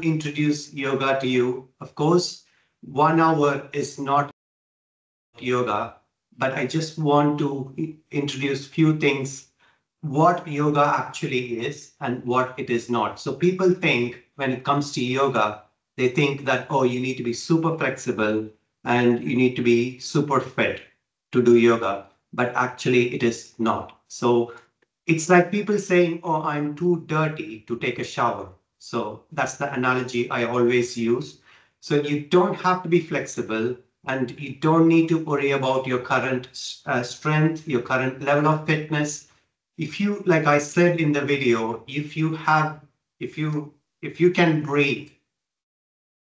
introduce yoga to you. Of course, 1 hour is not yoga, but I just want to introduce few things what yoga actually is and what it is not. So people think when it comes to yoga, they think that, oh, you need to be super flexible and you need to be super fit to do yoga, but actually it is not. So it's like people saying, oh, I'm too dirty to take a shower. So that's the analogy I always use. So you don't have to be flexible and you don't need to worry about your current strength, your current level of fitness. If you, like I said in the video, if you, if you can breathe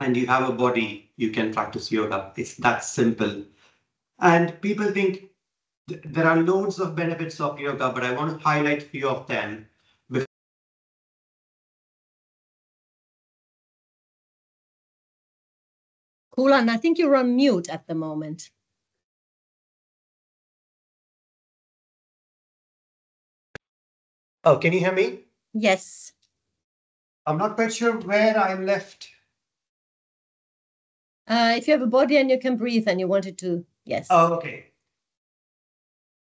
and you have a body, you can practice yoga. It's that simple. And people think there are loads of benefits of yoga, but I want to highlight a few of them. Kulan, I think you're on mute at the moment. Oh, can you hear me? Yes. I'm not quite sure where I left. If you have a body and you can breathe and you wanted to, yes. Oh, okay.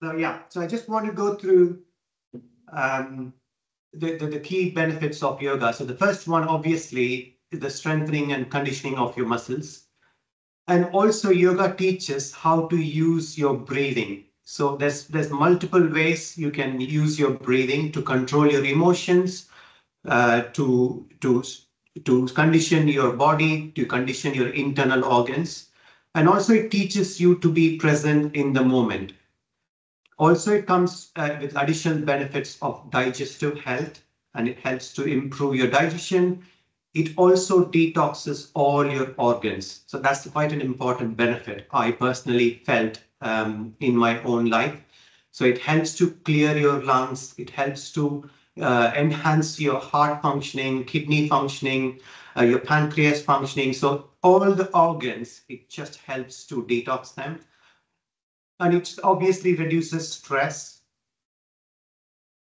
So yeah, so I just want to go through the key benefits of yoga. So the first one, obviously, is the strengthening and conditioning of your muscles. And also yoga teaches how to use your breathing. So there's multiple ways you can use your breathing to control your emotions, to condition your body, to condition your internal organs. And also it teaches you to be present in the moment. Also, it comes with additional benefits of digestive health, and it helps to improve your digestion. It also detoxes all your organs. So that's quite an important benefit I personally felt in my own life. So it helps to clear your lungs. It helps to enhance your heart functioning, kidney functioning, your pancreas functioning. So all the organs, it just helps to detox them. And it obviously reduces stress.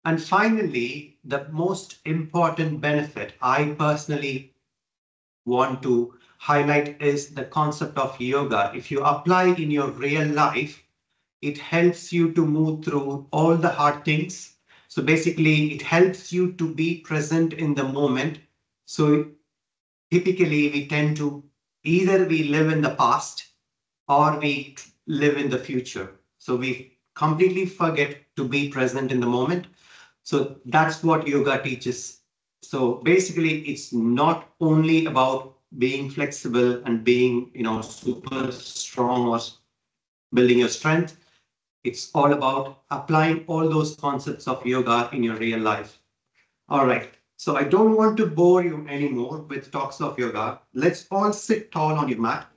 And finally, the most important benefit I personally want to highlight is the concept of yoga. If you apply in your real life, it helps you to move through all the hard things. So basically, it helps you to be present in the moment. So typically, we tend to either we live in the past or we live in the future. So we completely forget to be present in the moment. So that's what yoga teaches. So basically, it's not only about being flexible and being, super strong or building your strength. It's all about applying all those concepts of yoga in your real life. All right. So I don't want to bore you anymore with talks of yoga. Let's all sit tall on your mat.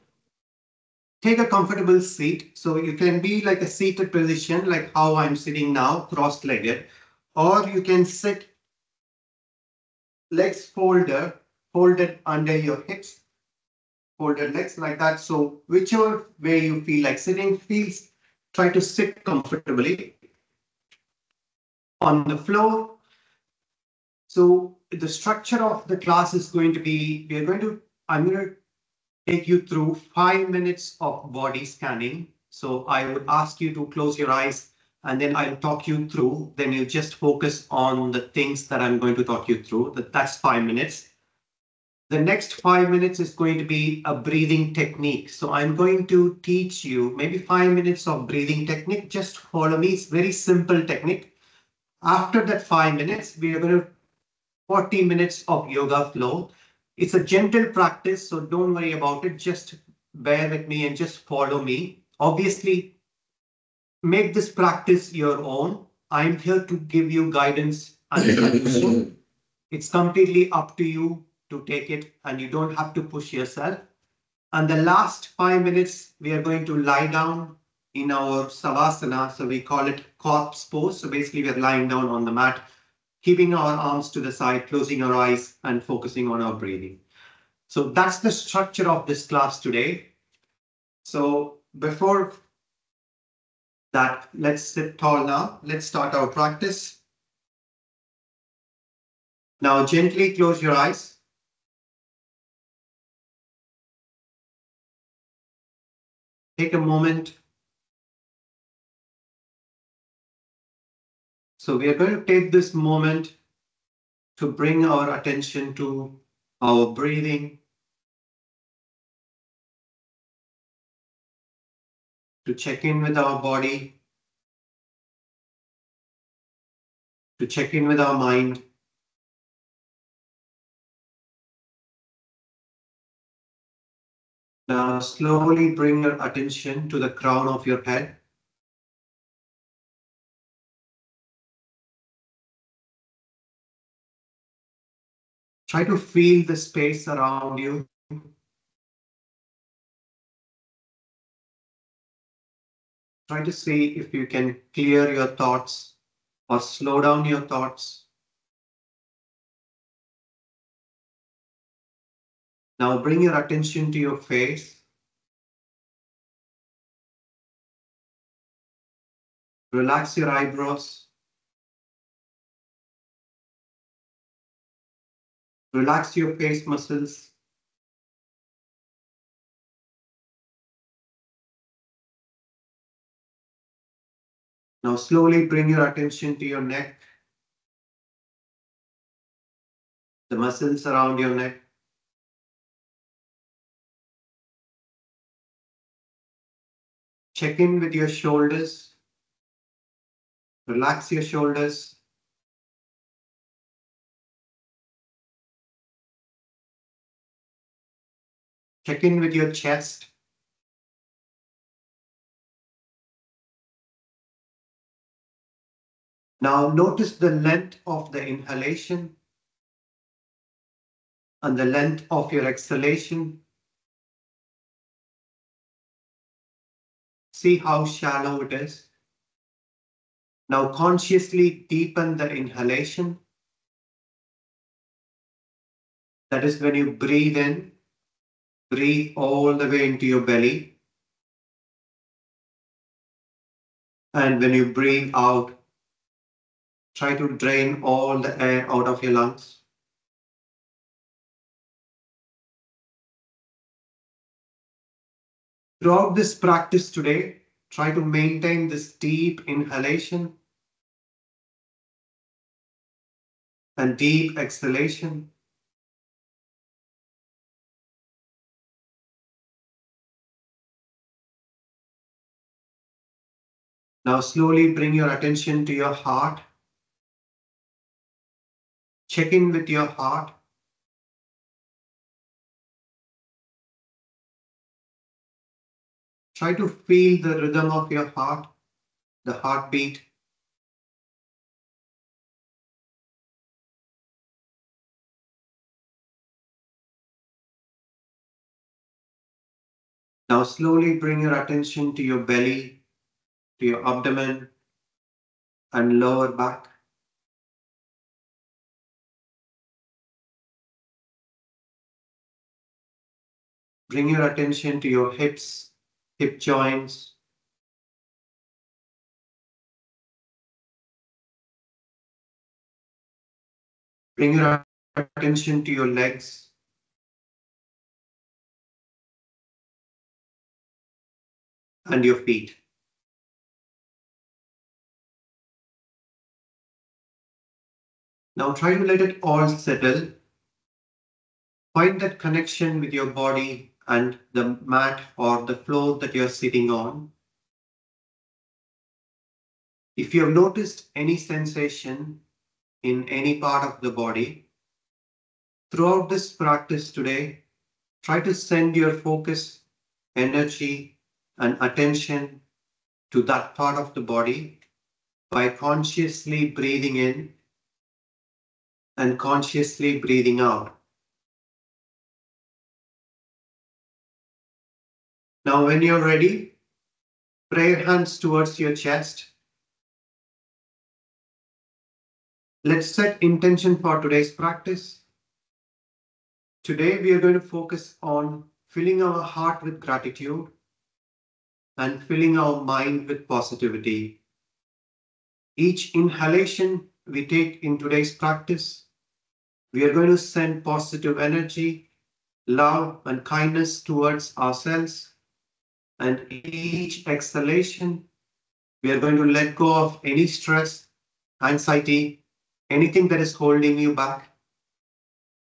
Take a comfortable seat. So you can be like a seated position, like how I'm sitting now, cross-legged, or you can sit legs folded under your hips, folded legs like that. So whichever way you feel like sitting, try to sit comfortably on the floor. So the structure of the class is going to be, I'm going to take you through 5 minutes of body scanning. So I would ask you to close your eyes and then I'll talk you through. Then you just focus on the things that I'm going to talk you through. That's 5 minutes. The next 5 minutes is going to be a breathing technique. So I'm going to teach you maybe 5 minutes of breathing technique. Just follow me. It's very simple technique. After that 5 minutes, we are going to 40 minutes of yoga flow. It's a gentle practice, so don't worry about it. Just bear with me and just follow me. Obviously, make this practice your own. I'm here to give you guidance and solution. It's completely up to you to take it and you don't have to push yourself. And the last 5 minutes, we are going to lie down in our savasana. So we call it corpse pose. So basically, we're lying down on the mat, keeping our arms to the side, closing our eyes, and focusing on our breathing. So that's the structure of this class today. So before that, let's sit tall now. Let's start our practice. Now, gently close your eyes. Take a moment. So we are going to take this moment to bring our attention to our breathing, to check in with our body, to check in with our mind. Now slowly bring your attention to the crown of your head. Try to feel the space around you. Try to see if you can clear your thoughts or slow down your thoughts. Now bring your attention to your face. Relax your eyebrows. Relax your face muscles. Now slowly bring your attention to your neck, the muscles around your neck. Check in with your shoulders. Relax your shoulders. Check in with your chest. Now notice the length of the inhalation and the length of your exhalation. See how shallow it is. Now consciously deepen the inhalation. That is when you breathe in, breathe all the way into your belly. And when you breathe out, try to drain all the air out of your lungs. Throughout this practice today, try to maintain this deep inhalation and deep exhalation. Now slowly bring your attention to your heart. Check in with your heart. Try to feel the rhythm of your heart, the heartbeat. Now slowly bring your attention to your belly, to your abdomen and lower back. Bring your attention to your hips, hip joints. Bring your attention to your legs. And your feet. Now try to let it all settle. Find that connection with your body and the mat or the floor that you're sitting on. If you have noticed any sensation in any part of the body, throughout this practice today, try to send your focus, energy, and attention to that part of the body by consciously breathing in and consciously breathing out. Now, when you're ready, pray your hands towards your chest. Let's set intention for today's practice. Today, we are going to focus on filling our heart with gratitude and filling our mind with positivity. Each inhalation we take in today's practice, we are going to send positive energy, love, and kindness towards ourselves And each exhalation, we are going to let go of any stress, anxiety, anything that is holding you back.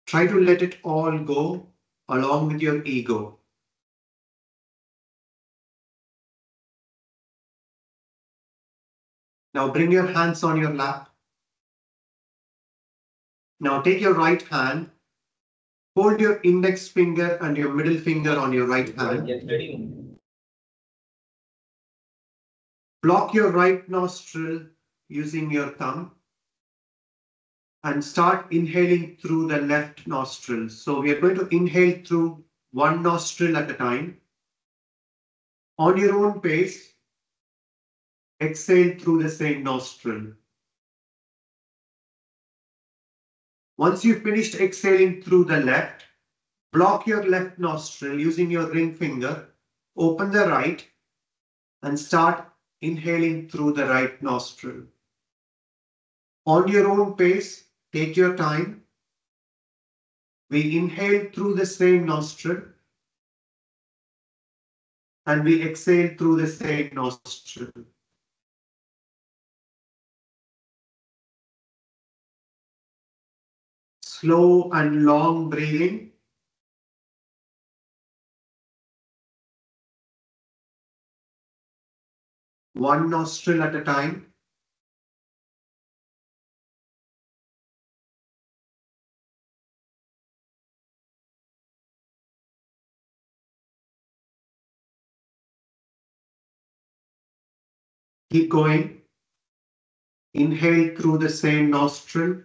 Try to let it all go along with your ego. Now bring your hands on your lap. Now take your right hand, hold your index finger and your middle finger on your right hand. Block your right nostril using your thumb and start inhaling through the left nostril. So we are going to inhale through one nostril at a time. On your own pace, exhale through the same nostril. Once you've finished exhaling through the left, block your left nostril using your ring finger, open the right, and start inhaling through the right nostril. On your own pace, take your time. We inhale through the same nostril and we exhale through the same nostril. Slow and long breathing. One nostril at a time. Keep going. Inhale through the same nostril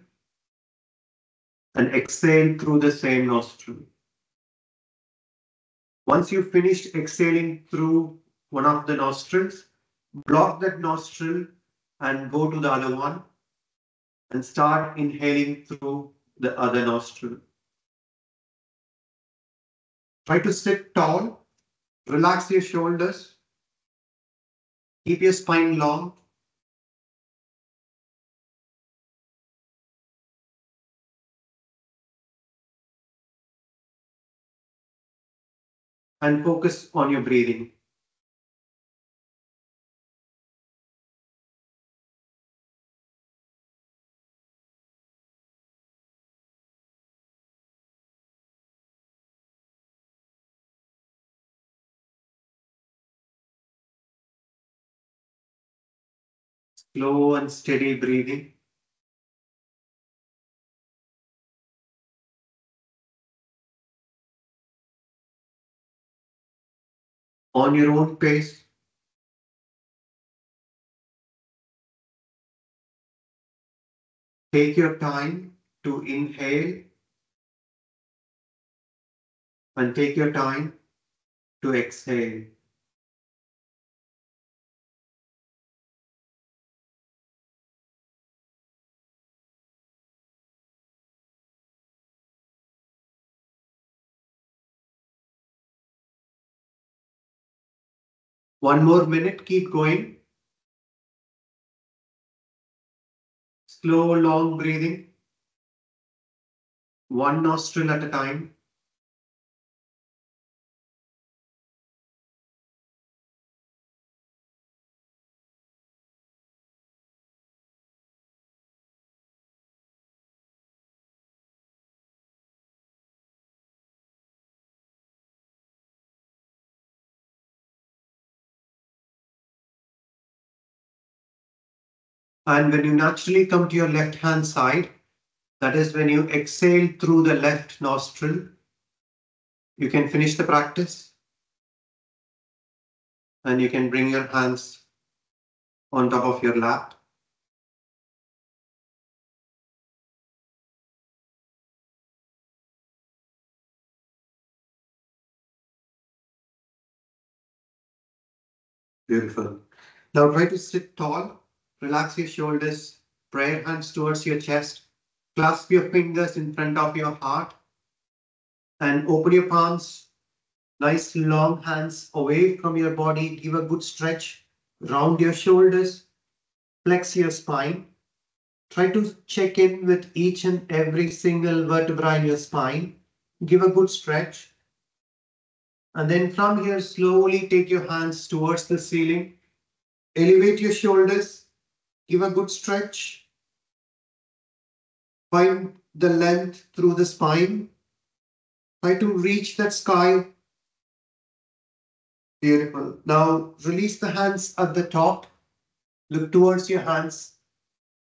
and exhale through the same nostril. Once you've finished exhaling through one of the nostrils, block that nostril and go to the other one and start inhaling through the other nostril. Try to sit tall, relax your shoulders, keep your spine long. And focus on your breathing. Slow and steady breathing. On your own pace. Take your time to inhale and take your time to exhale. One more minute, keep going. Slow, long breathing. One nostril at a time. And when you naturally come to your left hand side, that is when you exhale through the left nostril, you can finish the practice and you can bring your hands on top of your lap. Beautiful. Now try to sit tall, relax your shoulders, prayer hands towards your chest, clasp your fingers in front of your heart, and open your palms. Nice long hands away from your body. Give a good stretch. Round your shoulders, flex your spine. Try to check in with each and every single vertebra in your spine. Give a good stretch. And then from here, slowly take your hands towards the ceiling. Elevate your shoulders. Give a good stretch. Find the length through the spine. Try to reach that sky. Beautiful. Now release the hands at the top. Look towards your hands.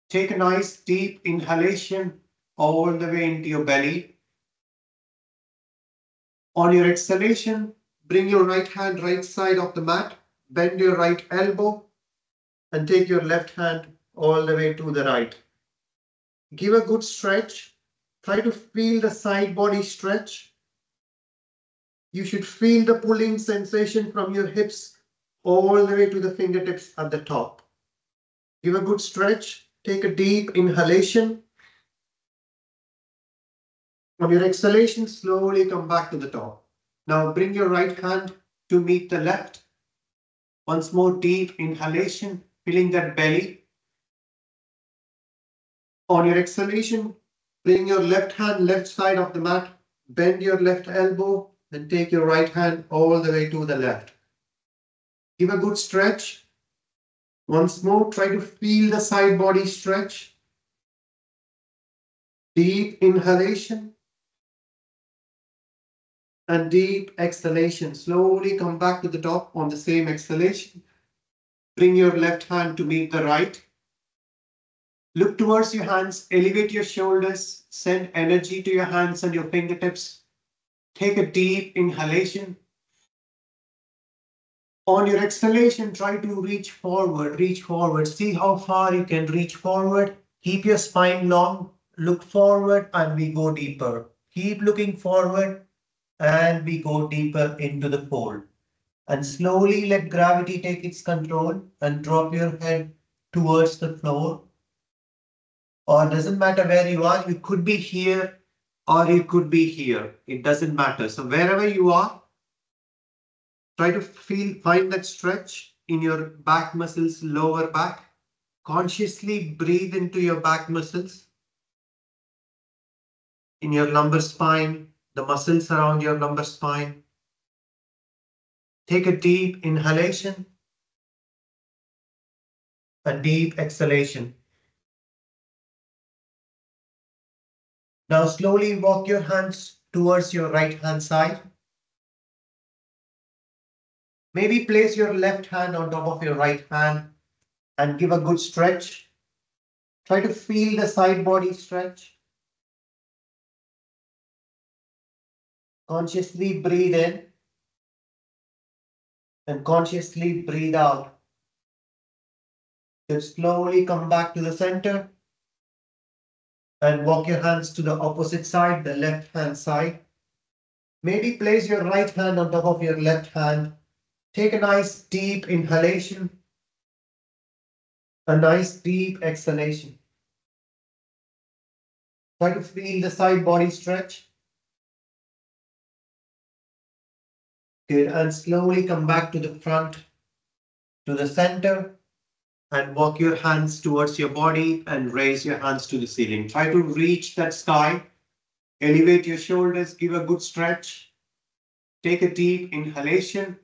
Take a nice deep inhalation all the way into your belly. On your exhalation, bring your right hand right side of the mat. Bend your right elbow and take your left hand all the way to the right. Give a good stretch. Try to feel the side body stretch. You should feel the pulling sensation from your hips all the way to the fingertips at the top. Give a good stretch. Take a deep inhalation. On your exhalation, slowly come back to the top. Now bring your right hand to meet the left. Once more deep inhalation, feeling that belly. On your exhalation, bring your left hand left side of the mat. Bend your left elbow and take your right hand all the way to the left. Give a good stretch. Once more, try to feel the side body stretch. Deep inhalation and deep exhalation. Slowly come back to the top on the same exhalation. Bring your left hand to meet the right. Look towards your hands, elevate your shoulders, send energy to your hands and your fingertips. Take a deep inhalation. On your exhalation, try to reach forward, reach forward. See how far you can reach forward. Keep your spine long, look forward and we go deeper. Keep looking forward and we go deeper into the fold. And slowly let gravity take its control and drop your head towards the floor. Or it doesn't matter where you are, you could be here or you could be here. It doesn't matter. So wherever you are, try to find that stretch in your back muscles, lower back. Consciously breathe into your back muscles. In your lumbar spine, the muscles around your lumbar spine. Take a deep inhalation, a deep exhalation. Now slowly walk your hands towards your right hand side. Maybe place your left hand on top of your right hand and give a good stretch. Try to feel the side body stretch. Consciously breathe in and consciously breathe out. Then slowly come back to the center and walk your hands to the opposite side, the left hand side. Maybe place your right hand on top of your left hand. Take a nice deep inhalation, a nice deep exhalation. Try to feel the side body stretch. Good. And slowly come back to the front, to the center, and walk your hands towards your body and raise your hands to the ceiling. Try to reach that sky. Elevate your shoulders, give a good stretch. Take a deep inhalation.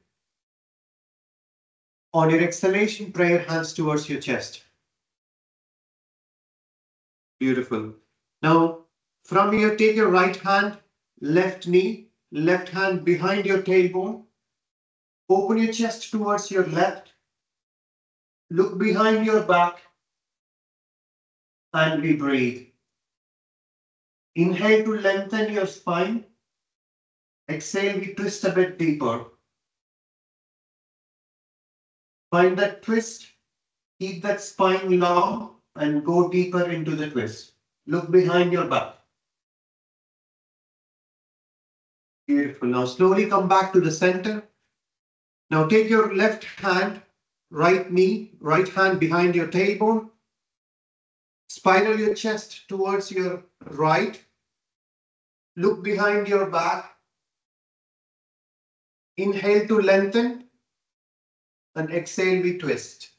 On your exhalation, pray your hands towards your chest. Beautiful. Now, from here, take your right hand, left knee, left hand behind your tailbone. Open your chest towards your left. Look behind your back and we breathe. Inhale to lengthen your spine. Exhale, we twist a bit deeper. Find that twist. Keep that spine long and go deeper into the twist. Look behind your back. Beautiful. Now slowly come back to the center. Now take your left hand, right knee, right hand behind your tailbone. Spiral your chest towards your right. Look behind your back. Inhale to lengthen and exhale, we twist.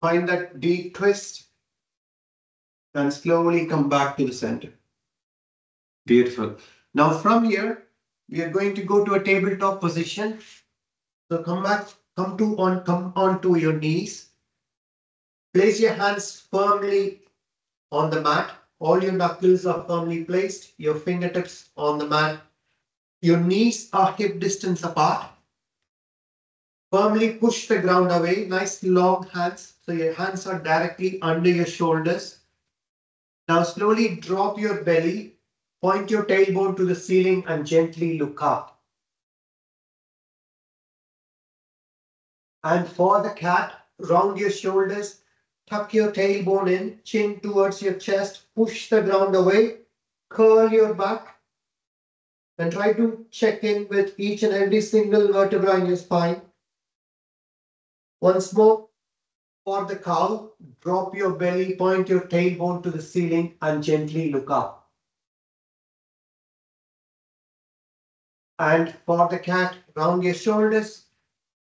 Find that deep twist and slowly come back to the center. Beautiful. Now from here, we are going to go to a tabletop position. So come back, come onto your knees. Place your hands firmly on the mat. All your knuckles are firmly placed. Your fingertips on the mat. Your knees are hip distance apart. Firmly push the ground away. Nice long hands. So your hands are directly under your shoulders. Now slowly drop your belly. Point your tailbone to the ceiling and gently look up. And for the cat, round your shoulders, tuck your tailbone in, chin towards your chest, push the ground away, curl your back, and try to check in with each and every single vertebra in your spine. Once more, for the cow, drop your belly, point your tailbone to the ceiling, and gently look up. And for the cat, round your shoulders,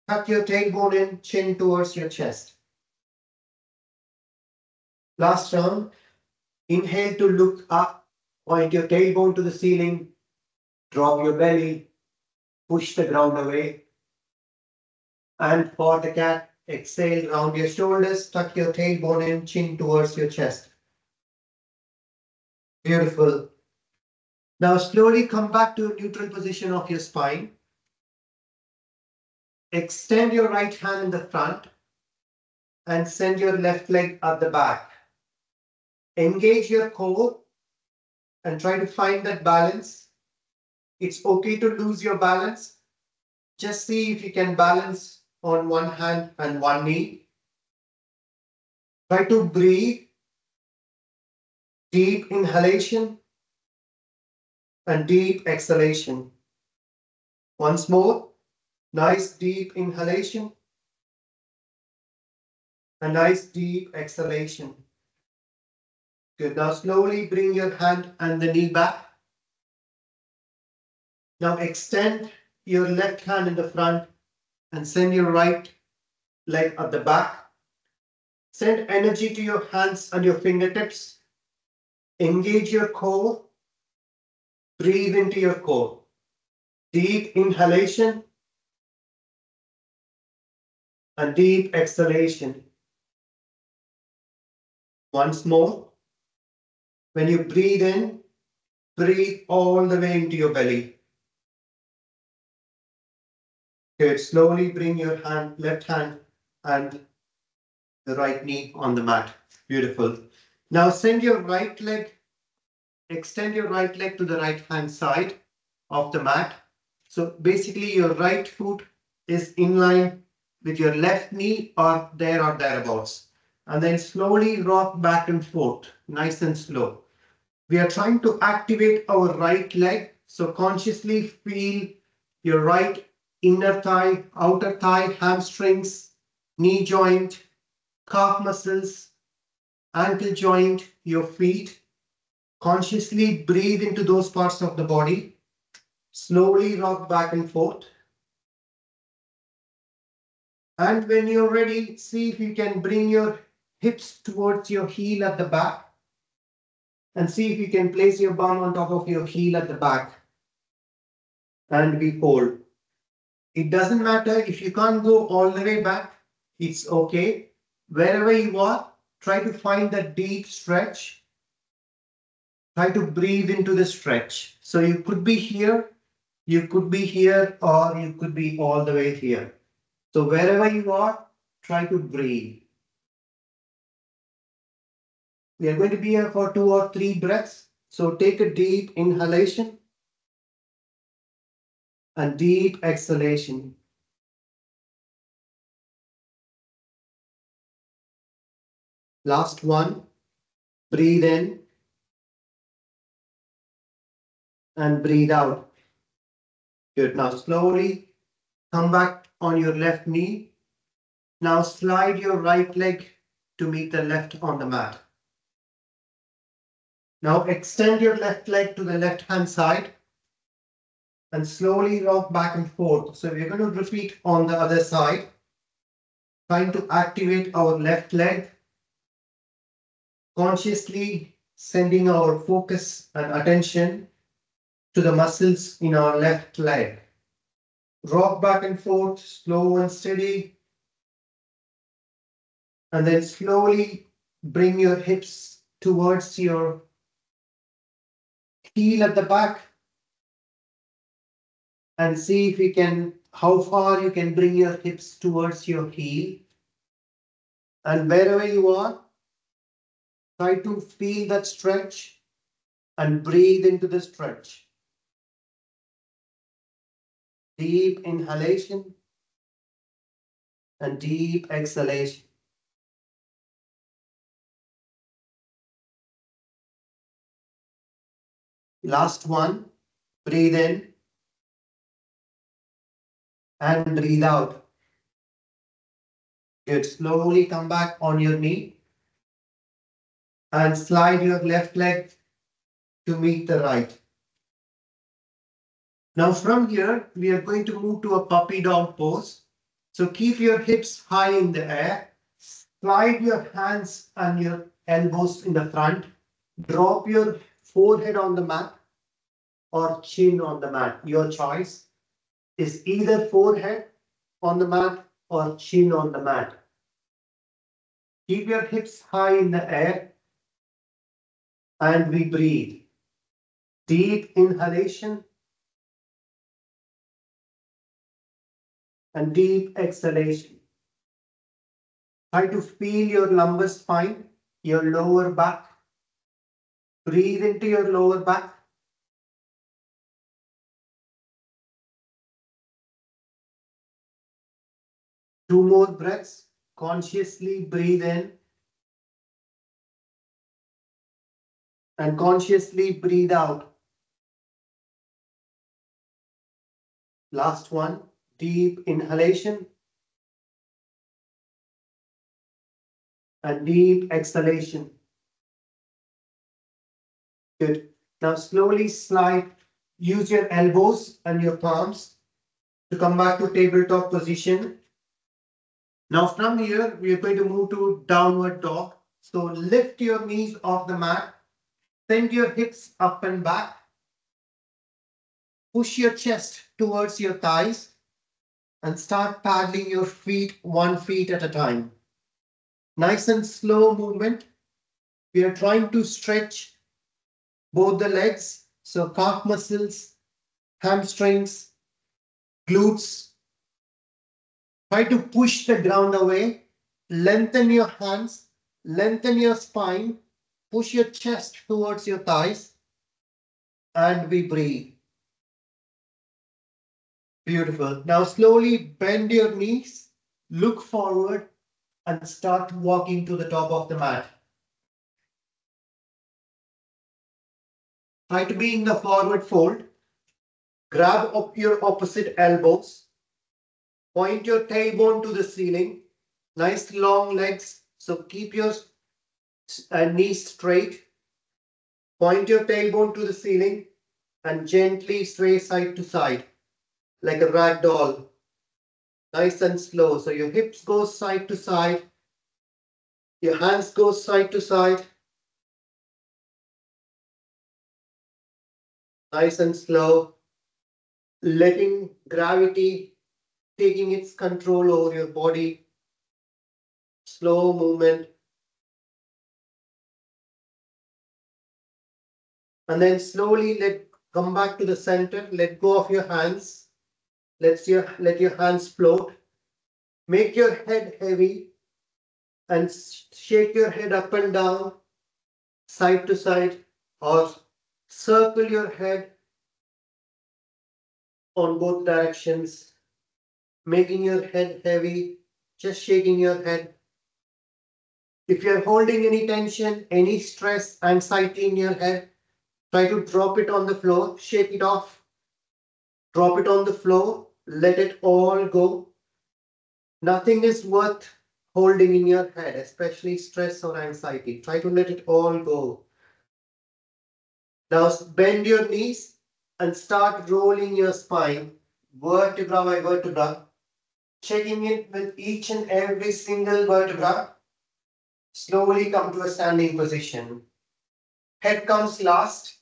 tuck your tailbone in, chin towards your chest. Last round, inhale to look up, point your tailbone to the ceiling, drop your belly, push the ground away. And for the cat, exhale, round your shoulders, tuck your tailbone in, chin towards your chest. Beautiful. Now slowly come back to a neutral position of your spine. Extend your right hand in the front and send your left leg at the back. Engage your core and try to find that balance. It's okay to lose your balance. Just see if you can balance on one hand and one knee. Try to breathe. Deep inhalation and deep exhalation. Once more, nice deep inhalation and nice deep exhalation. Good. Now slowly bring your hand and the knee back. Now extend your left hand in the front and send your right leg at the back. Send energy to your hands and your fingertips. Engage your core. Breathe into your core. Deep inhalation and deep exhalation. Once more. When you breathe in, breathe all the way into your belly. Good. Slowly bring your hand, left hand and the right knee on the mat. Beautiful. Now send your right leg, extend your right leg to the right hand side of the mat. So basically your right foot is in line with your left knee or thereabouts. And then slowly rock back and forth, nice and slow. We are trying to activate our right leg. So consciously feel your right inner thigh, outer thigh, hamstrings, knee joint, calf muscles, ankle joint, your feet. Consciously breathe into those parts of the body. Slowly rock back and forth. And when you're ready, see if you can bring your hips towards your heel at the back. And see if you can place your bum on top of your heel at the back. And we hold. It doesn't matter if you can't go all the way back. It's okay. Wherever you are, try to find that deep stretch. Try to breathe into the stretch. So you could be here, you could be here, or you could be all the way here. So wherever you are, try to breathe. We are going to be here for 2 or 3 breaths. So take a deep inhalation and deep exhalation. Last one. Breathe in and breathe out. Good. Now slowly come back on your left knee. Now slide your right leg to meet the left on the mat. Now extend your left leg to the left hand side and slowly rock back and forth. So we're going to repeat on the other side, trying to activate our left leg. Consciously sending our focus and attention to the muscles in our left leg. Rock back and forth, slow and steady. And then slowly bring your hips towards your heel at the back. And see if you can, how far you can bring your hips towards your heel. And wherever you are, try to feel that stretch and breathe into the stretch. Deep inhalation and deep exhalation. Last one, breathe in and breathe out. Good. Slowly come back on your knee and slide your left leg to meet the right. Now from here, we are going to move to a puppy dog pose. So keep your hips high in the air. Slide your hands and your elbows in the front. Drop your forehead on the mat or chin on the mat. Your choice is either forehead on the mat or chin on the mat. Keep your hips high in the air and we breathe. Deep inhalation and deep exhalation. Try to feel your lumbar spine, your lower back. Breathe into your lower back. Two more breaths. Consciously breathe in and consciously breathe out. Last one, deep inhalation and deep exhalation. Good. Now slowly slide, use your elbows and your palms to come back to tabletop position. Now from here, we are going to move to downward dog. So lift your knees off the mat, send your hips up and back, push your chest towards your thighs and start paddling your feet 1 foot at a time. Nice and slow movement. We are trying to stretch both the legs, so calf muscles, hamstrings, glutes. Try to push the ground away, lengthen your hands, lengthen your spine, push your chest towards your thighs, and we breathe. Beautiful. Now slowly bend your knees, look forward, and start walking to the top of the mat. Try to be in the forward fold. Grab up your opposite elbows. Point your tailbone to the ceiling. Nice long legs. So keep your knees straight. Point your tailbone to the ceiling and gently sway side to side like a rag doll. Nice and slow. So your hips go side to side. Your hands go side to side. Nice and slow. Letting gravity taking its control over your body. Slow movement. And then slowly come back to the center. Let go of your hands. Let your hands float. Make your head heavy and shake your head up and down, side to side, or circle your head on both directions, making your head heavy, just shaking your head. If you're holding any tension, any stress, anxiety in your head, try to drop it on the floor, shake it off, drop it on the floor, let it all go. Nothing is worth holding in your head, especially stress or anxiety. Try to let it all go. Now bend your knees and start rolling your spine, vertebra by vertebra, checking in with each and every single vertebra. Slowly come to a standing position. Head comes last.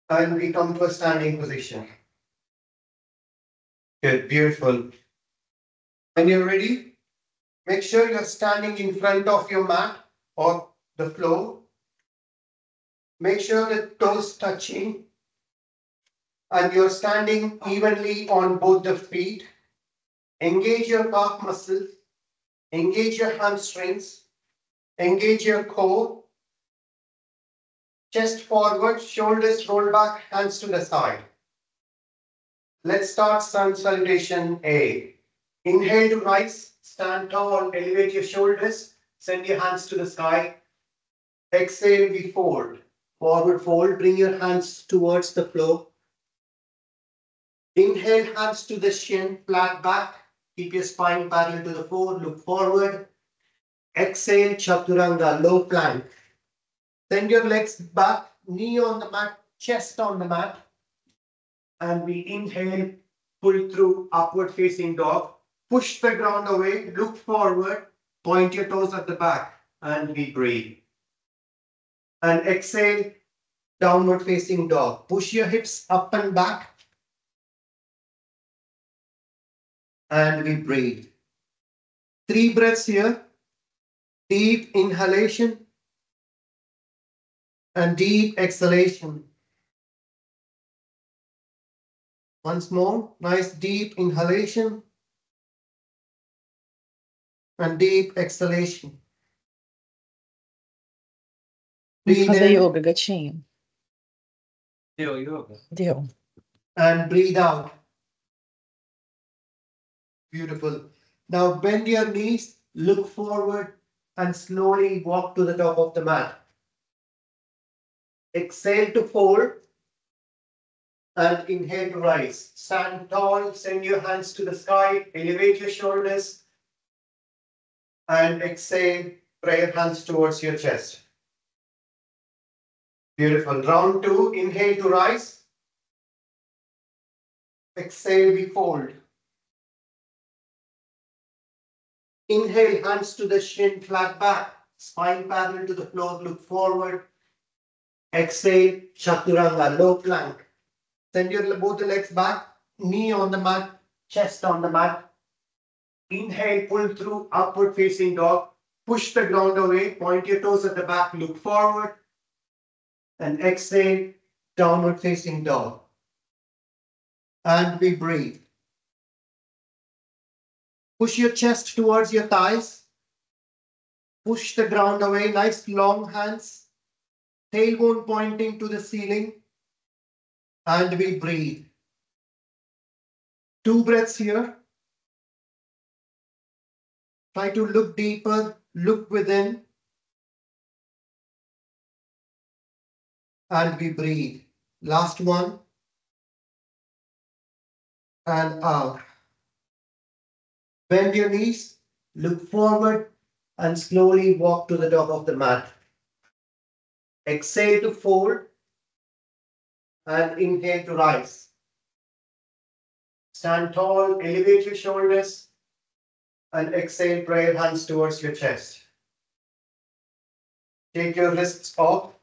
And we come to a standing position. Good, beautiful. When you're ready, make sure you're standing in front of your mat or the floor. Make sure the toes touching and you're standing evenly on both the feet. Engage your calf muscles, engage your hamstrings, engage your core. Chest forward, shoulders roll back, hands to the side. Let's start sun salutation A. Inhale to rise, stand tall, elevate your shoulders, send your hands to the sky. Exhale, we fold. Forward fold, bring your hands towards the floor. Inhale, hands to the shin, flat back. Keep your spine parallel to the floor, look forward. Exhale, chaturanga, low plank. Send your legs back, knee on the mat, chest on the mat. And we inhale, pull through, upward facing dog. Push the ground away, look forward, point your toes at the back, and we breathe. And exhale, downward facing dog. Push your hips up and back. And we breathe. 3 breaths here. Deep inhalation and deep exhalation. Once more, nice deep inhalation and deep exhalation. Vamos Breathe fazer in yoga, gatinho. Deu yoga. Deu. and breathe out. Beautiful. Now bend your knees, look forward, and slowly walk to the top of the mat. Exhale to fold and inhale to rise. Stand tall, send your hands to the sky, elevate your shoulders, and exhale, prayer hands towards your chest. Beautiful. Round 2, inhale to rise. Exhale, we fold. Inhale, hands to the shin, flat back, spine parallel to the floor, look forward. Exhale, chaturanga, low plank. Send your both the legs back, knee on the mat, chest on the mat. Inhale, pull through, upward facing dog. Push the ground away, point your toes at the back, look forward. And exhale, downward facing dog. And we breathe. Push your chest towards your thighs. Push the ground away, nice long hands. Tailbone pointing to the ceiling. And we breathe. 2 breaths here. Try to look deeper, look within. And we breathe. Last one. And out. Bend your knees, look forward, and slowly walk to the top of the mat. Exhale to fold and inhale to rise. Stand tall, elevate your shoulders, and exhale, prayer hands towards your chest. Take your wrists off.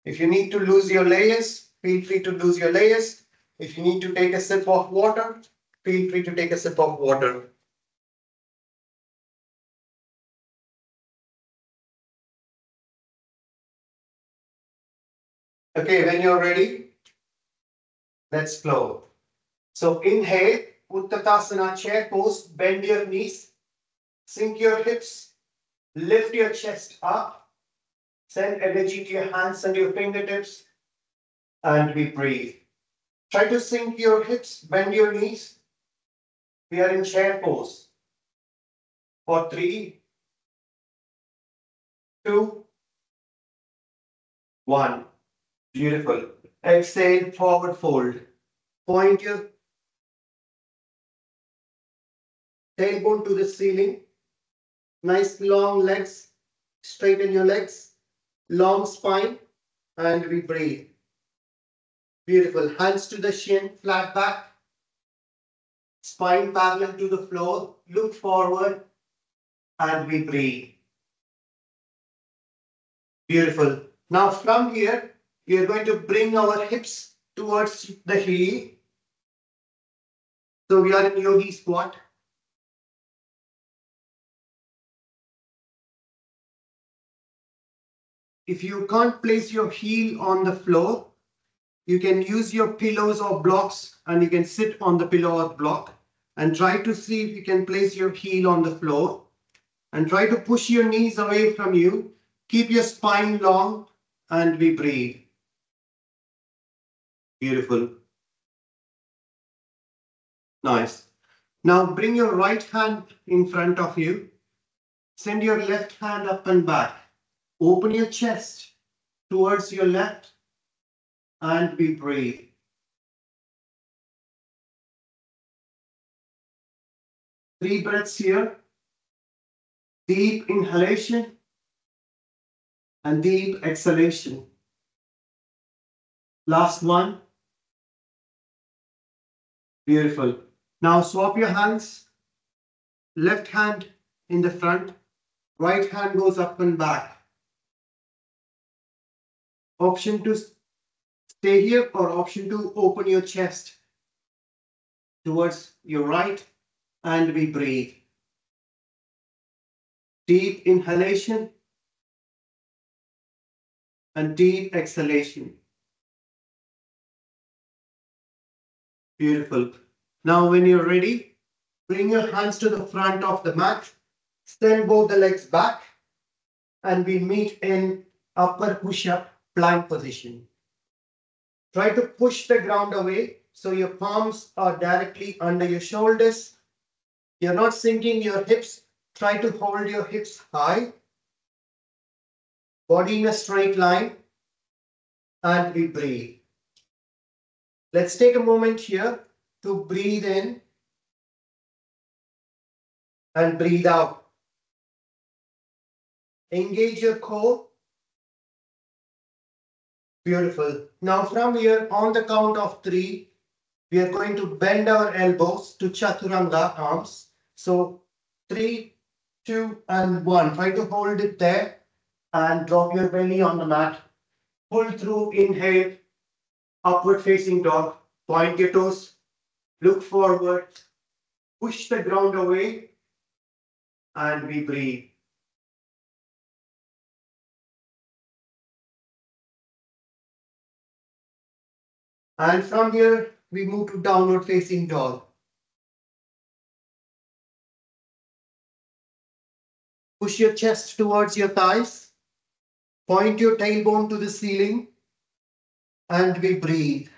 If you need to lose your layers, feel free to lose your layers. If you need to take a sip of water, feel free to take a sip of water. Okay, when you're ready, let's flow. So inhale, Uttanasana chair pose, bend your knees, sink your hips, lift your chest up, send energy to your hands and your fingertips, and we breathe. Try to sink your hips, bend your knees. We are in chair pose. For 3, 2, 1. Beautiful. Exhale, forward fold. Point your tailbone to the ceiling. Nice long legs. Straighten your legs. Long spine. And we breathe. Beautiful. Hands to the shin, flat back. Spine parallel to the floor. Look forward. and we breathe. Beautiful. Now from here, we are going to bring our hips towards the heel. So we are in yogi squat. If you can't place your heel on the floor, you can use your pillows or blocks and you can sit on the pillow or block and try to see if you can place your heel on the floor and try to push your knees away from you. Keep your spine long and we breathe. Beautiful. Nice. Now bring your right hand in front of you. Send your left hand up and back. Open your chest towards your left and we breathe. 3 breaths here. Deep inhalation and deep exhalation. Last one. Beautiful. Now swap your hands. Left hand in the front. Right hand goes up and back. Option to stay here or option to open your chest towards your right and we breathe. Deep inhalation and deep exhalation. Beautiful. Now when you're ready, bring your hands to the front of the mat. Extend both the legs back and we meet in upper push-up plank position. Try to push the ground away so your palms are directly under your shoulders. You're not sinking your hips. Try to hold your hips high. Body in a straight line and we breathe. Let's take a moment here to breathe in and breathe out. Engage your core. Beautiful. Now from here, on the count of 3, we are going to bend our elbows to chaturanga arms. So 3, 2, and 1. Try to hold it there and drop your belly on the mat. Pull through, inhale, upward facing dog. Point your toes, look forward, push the ground away, and we breathe. And from here, we move to downward facing dog. Push your chest towards your thighs. Point your tailbone to the ceiling. And we breathe.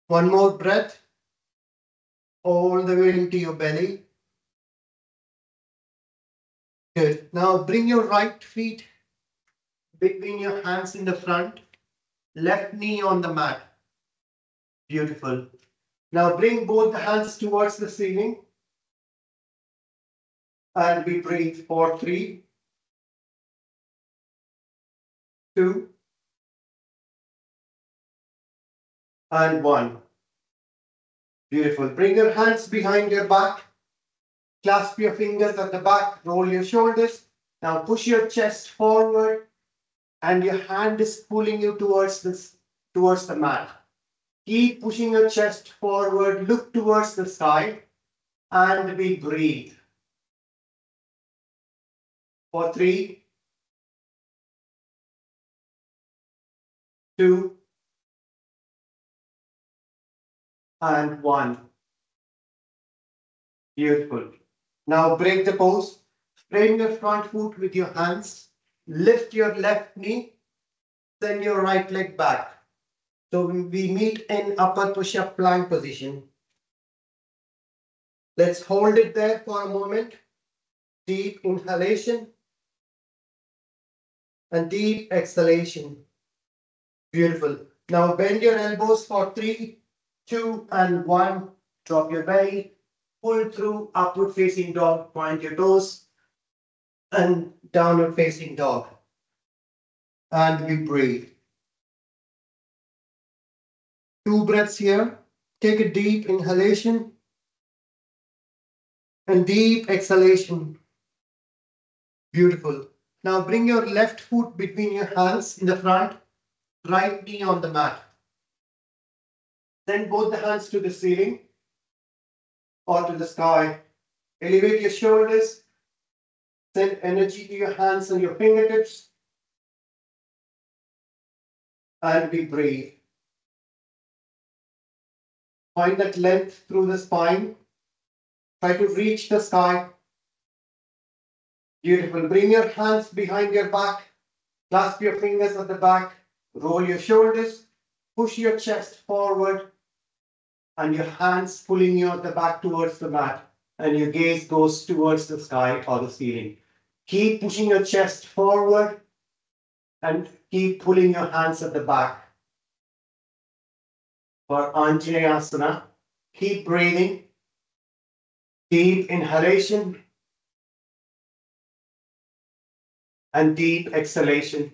One more breath. All the way into your belly. Good. Now bring your right feet between your hands in the front. Left knee on the mat. Beautiful. Now bring both the hands towards the ceiling. And we breathe for 3, 2, and 1. Beautiful. Bring your hands behind your back. Clasp your fingers at the back. Roll your shoulders. Now push your chest forward. And your hand is pulling you towards the mat. Keep pushing your chest forward. Look towards the sky. And we breathe. For 3, 2, and 1. Beautiful. Now break the pose. Frame your front foot with your hands. Lift your left knee. Send your right leg back. So we meet in upper push-up plank position. Let's hold it there for a moment. Deep inhalation and deep exhalation. Beautiful. Now bend your elbows for 3, 2, and 1. Drop your belly. Pull through upward facing dog. Point your toes. And downward facing dog. And we breathe. 2 breaths here. Take a deep inhalation And deep exhalation. Beautiful. Now bring your left foot between your hands in the front, right knee on the mat. Send both the hands to the ceiling or to the sky. Elevate your shoulders. Send energy to your hands and your fingertips. And we breathe. Find that length through the spine. Try to reach the sky. Beautiful. Bring your hands behind your back. Clasp your fingers at the back. Roll your shoulders. Push your chest forward. And your hands pulling you at the back towards the mat. And your gaze goes towards the sky or the ceiling. Keep pushing your chest forward. And keep pulling your hands at the back. For Anjaneyasana, keep breathing. Deep inhalation. And deep exhalation.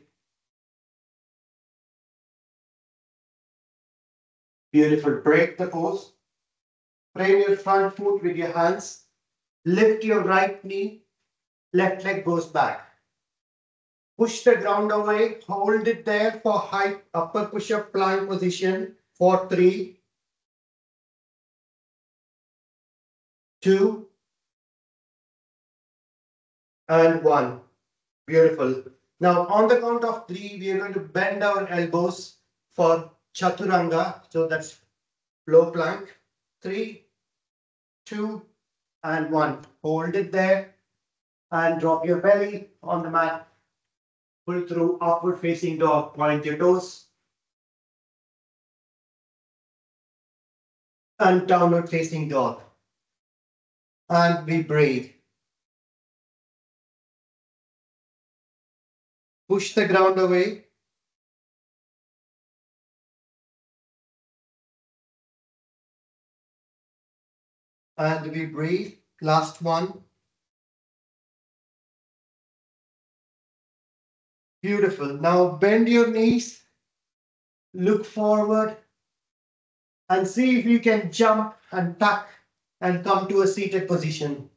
Beautiful. Break the pose. Frame your front foot with your hands. Lift your right knee. Left leg goes back. Push the ground away. Hold it there for high upper push-up plank position for 3, 2, and 1. Beautiful. Now on the count of 3, we are going to bend our elbows for chaturanga. So that's low plank. 3, 2, and 1. Hold it there and drop your belly on the mat. Pull through upward facing dog. Point your toes. And downward facing dog. And we breathe. Push the ground away. And we breathe. Last one. Beautiful. Now bend your knees. Look forward. And see if you can jump and tuck and come to a seated position.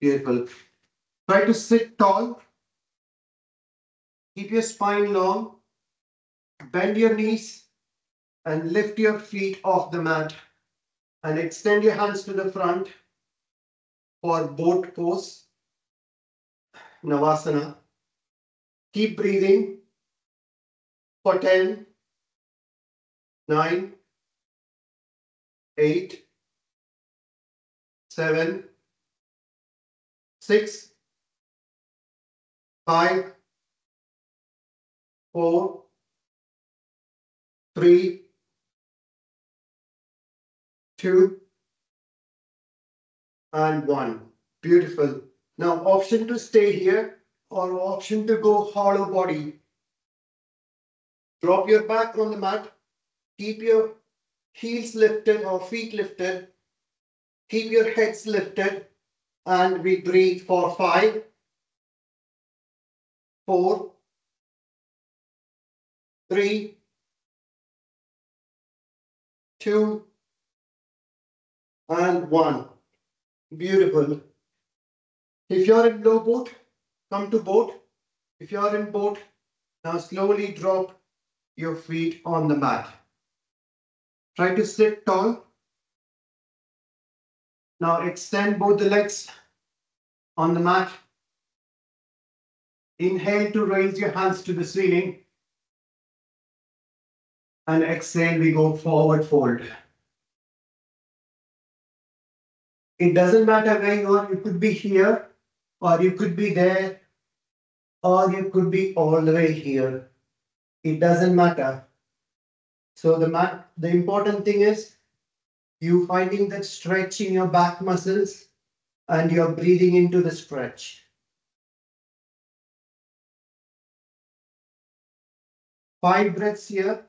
Beautiful. Try to sit tall. Keep your spine long. Bend your knees and lift your feet off the mat. And extend your hands to the front for boat pose, Navasana. Keep breathing for 10, 9, 8, 7, 6, 5, 4, 3, 2, and 1. Beautiful. Now option to stay here or option to go hollow body. Drop your back on the mat. Keep your heels lifted or feet lifted. Keep your heads lifted. And we breathe for 5, 4, 3, 2, and 1. Beautiful. If you're in low boat, come to boat. If you're in boat, now slowly drop your feet on the mat. Try to sit tall. Now extend both the legs on the mat. Inhale to raise your hands to the ceiling. And exhale, we go forward fold. It doesn't matter where you are. You could be here, or you could be there, or you could be all the way here. It doesn't matter. So the important thing is you finding that stretch in your back muscles and you're breathing into the stretch. 5 breaths here.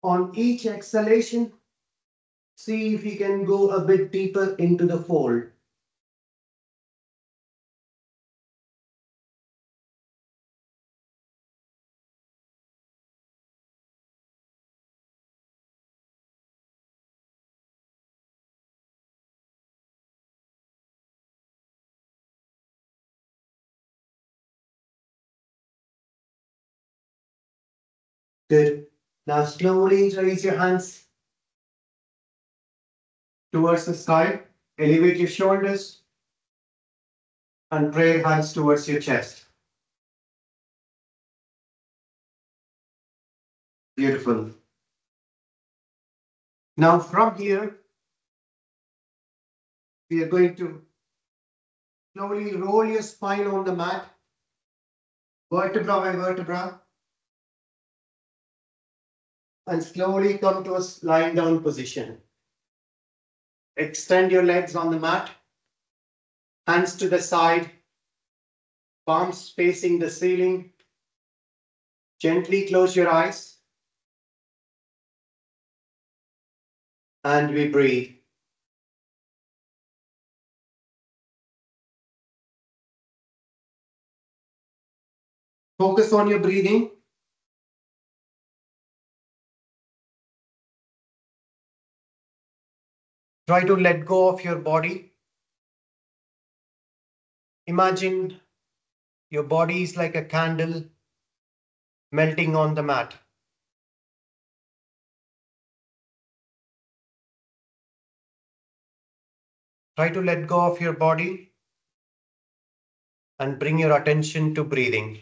On each exhalation, see if you can go a bit deeper into the fold. Good. Now slowly raise your hands towards the sky. Elevate your shoulders and pray hands towards your chest. Beautiful. Now from here, we are going to slowly roll your spine on the mat, vertebra by vertebra, and slowly come to a lying down position. Extend your legs on the mat, hands to the side, palms facing the ceiling. Gently close your eyes and we breathe. Focus on your breathing. Try to let go of your body. Imagine your body is like a candle melting on the mat. Try to let go of your body and bring your attention to breathing.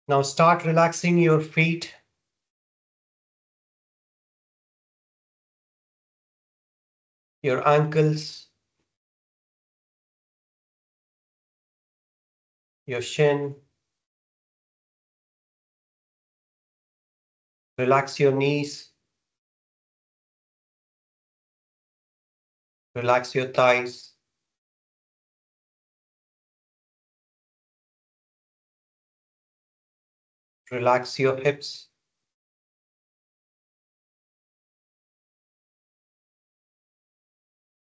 Now start relaxing your feet, your ankles, your shin. Relax your knees. Relax your thighs. Relax your hips.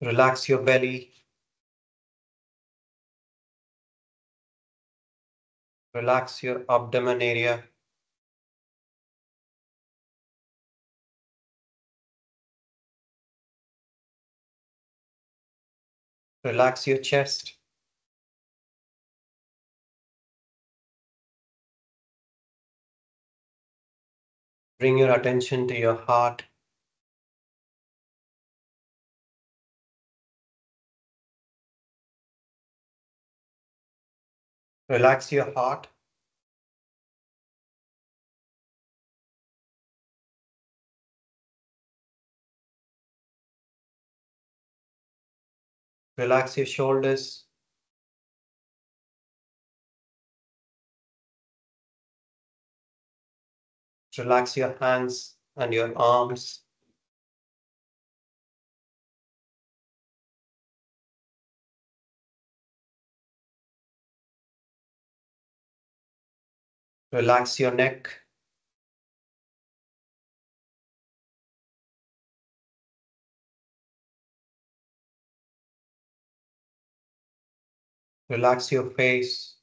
Relax your belly. Relax your abdomen area. Relax your chest. Bring your attention to your heart. Relax your heart. Relax your shoulders. Relax your hands and your arms. Relax your neck. Relax your face.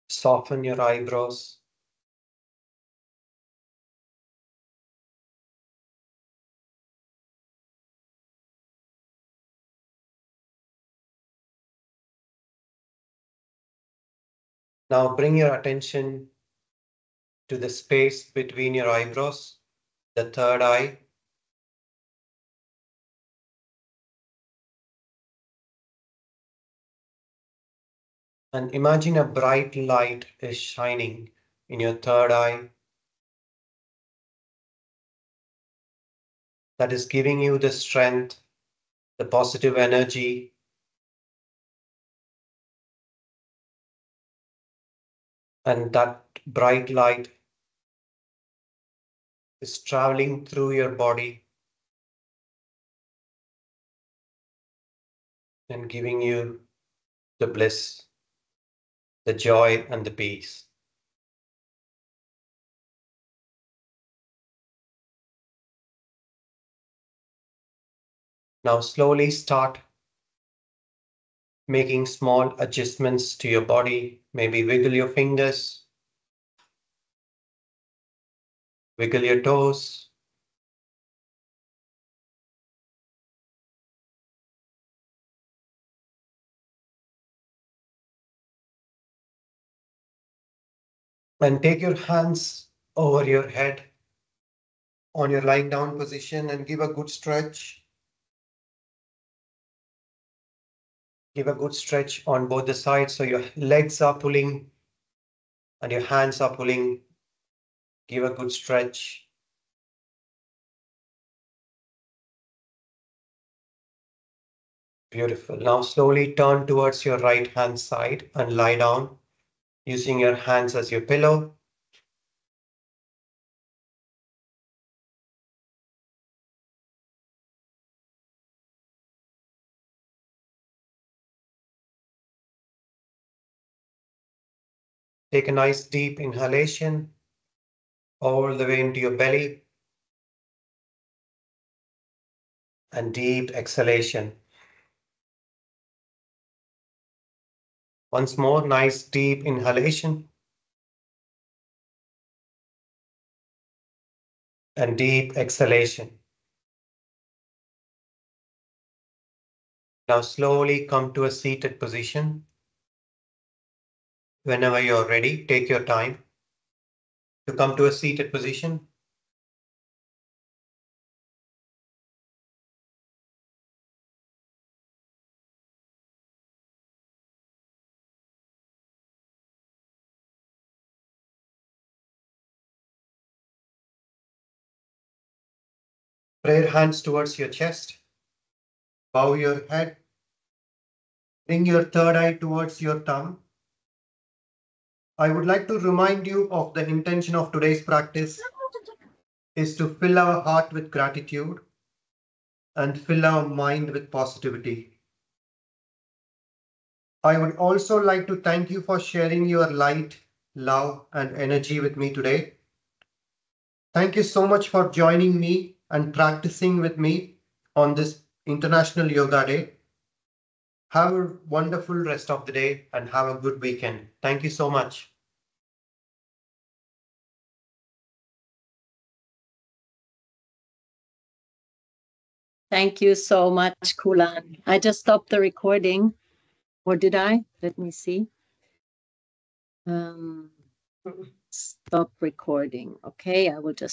Soften your eyebrows. Now bring your attention to the space between your eyebrows, the third eye. And imagine a bright light is shining in your third eye that is giving you the strength, the positive energy, and that bright light is traveling through your body and giving you the bliss, the joy, and the peace. Now slowly start making small adjustments to your body. Maybe wiggle your fingers, wiggle your toes. And take your hands over your head on your lying down position and give a good stretch. Give a good stretch on both the sides so your legs are pulling and your hands are pulling. Give a good stretch. Beautiful. Now slowly turn towards your right hand side and lie down using your hands as your pillow. Take a nice deep inhalation all the way into your belly and deep exhalation. Once more, nice deep inhalation and deep exhalation. Now slowly come to a seated position. Whenever you're ready, take your time to come to a seated position. Pray your hands towards your chest. Bow your head. Bring your third eye towards your tongue. I would like to remind you of the intention of today's practice is to fill our heart with gratitude and fill our mind with positivity. I would also like to thank you for sharing your light, love, and energy with me today. Thank you so much for joining me and practicing with me on this International Yoga Day. Have a wonderful rest of the day and have a good weekend. Thank you so much. Thank you so much, Kulan. I just stopped the recording. Or did I? Let me see. Stop recording. Okay, I will just